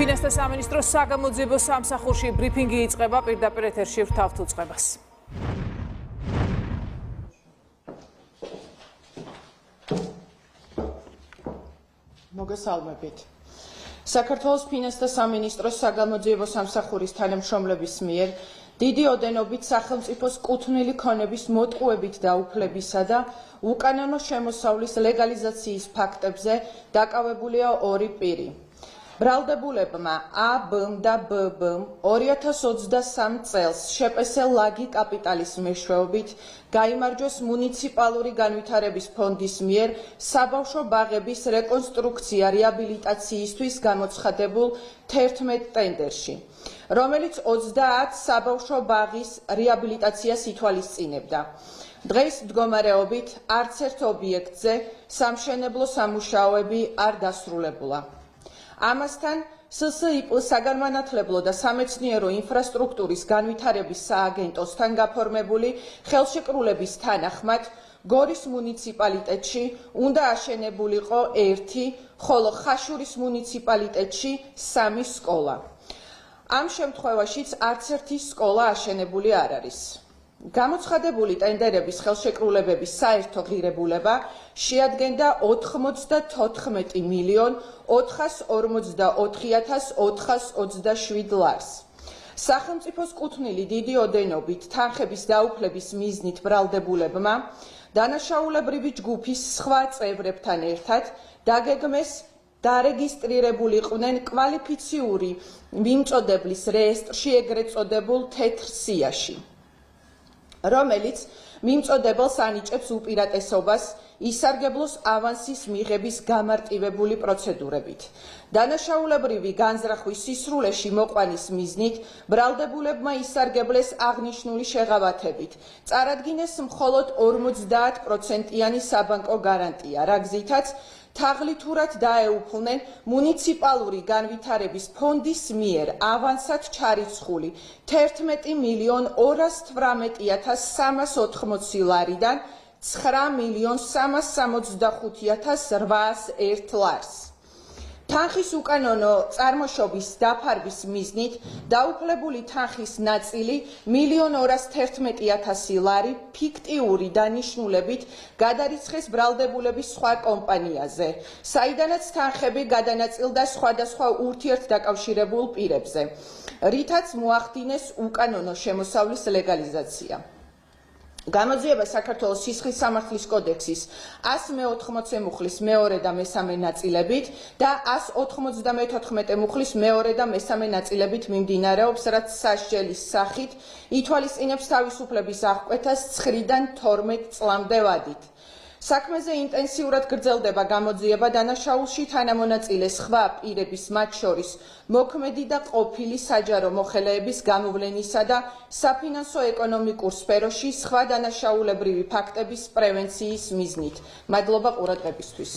ფინანსთა სამინისტროს საგამოძიებო სამსახურში ბრიფინგი იწყება, პირდაპირ ეთერში ვთავთ უწყებას. მოგესალმებით. საქართველოს ფინანსთა სამინისტროს საგამოძიებო სამსახურის თანამშრომლების მიერ დიდი ოდენობით სახელმწიფოს კუთვნილი ქონების მოტყუებით და უფლებისა და უკანონო შემოსავლის ლეგალიზაციის ფაქტებზე დაკავებულია ორი პირი. ბრალდებულებმა A.B. და B.B. 2023 წელს შეპესელ ლაგი კაპიტალის მეშვეობით გაიმარჯვეს მუნიციპალური განვითარების ფონდის მიერ საბავშვო ბაღების რეკონსტრუქცია რეაბილიტაციისთვის გამოცხადებულ 11 ტენდერში, რომელიც 30 საბავშვო ბაღის რეაბილიტაციას ითვალისწინებდა. დღეს მდგომარეობით არც ერთ ობიექტზე სამშენებლო სამუშაოები არ დასრულებულა. ამასთან SSIP საგანმანათლებლო და სამეცნიერო ინფრასტრუქტურის განვითარების სააგენტოსთან გაფორმებული ხელშეკრულების თანახმად გორის მუნიციპალიტეტში უნდა აშენებულიყო 1, ხოლო ხაშურის მუნიციპალიტეტში 3 სკოლა. ამ შემთხვევაშიც არც ერთი სკოლა აშენებული არ არის. გამოცხადებული ტენდერების ხელშეკრულებების საერთო ღირებულება შეადგენდა 94,444,427 ლარს. სახელმწიფოს კუთვნილი დიდი ოდენობით თანხების დაუფლების მიზნით ბრალდებულებმა დანაშაულებრივი ჯგუფის სხვა წევრებთან ერთად დაგეგმეს დარეგისტრირებულიყვნენ კვალიფიციური მიმწოდeblis რეესტრში ეგრეთ წოდებულ თეთრ სიაში, რომელიც მიმწოდებელს ანიჭებს უპირატესობას ისარგებლოს ავანსის მიღების გამარტივებული პროცედურებით. დანაშაულებრივი განზრახვის სისრულეში მოყვანის მიზნით ბრალდებულებმა ისარგებლეს აღნიშნული შეღავათებით. წარადგინეს მხოლოდ 50%-იანი საბანკო გარანტია, რა გზითაც თაღლითურად დაეუფლნენ მუნიციპალური განვითარების ფონდის მიერ ავანსად ჩარიცხული 11,218,380 ლარიდან 9,365,801 ლარს. თანხის უკანონო წარმოშობის დაფარვის მიზნით დაუფლებული თანხის ნაწილი 1,211,000 ლარი ფიქტიური დანიშნულებით გადარიცხეს ბრალდებულების სხვა კომპანიაზე, საიდანაც თანხები გადანაწილდა სხვადასხვა ურთიერთდაკავშირებულ პირებზე, რითაც მოახდინეს უკანონო შემოსავლის ლეგალიზაცია. გამოძიება საქართველოს სისხლის სამართლის კოდექსის 180 მუხლის მეორე და მესამე ნაწილებით და 194 მუხლის მეორე და მესამე ნაწილებით მიმდინარეობს, რაც სასჯელის სახით ითვალისწინებს თავისუფლების აღკვეთას 9-დან 12 წლამდე ვადით. საქმეზე ინტენსიურად გრძელდება გამოძიება დანაშაულში თანამონაწილე სხვა პირების, მათ შორის მოქმედი და ყოფილი საჯარო მოხელეების გამოვლენისა და საფინანსო ეკონომიკურ სფეროში სხვა დანაშაულებრივი ფაქტების პრევენციის მიზნით. მადლობა ყურადღებისთვის.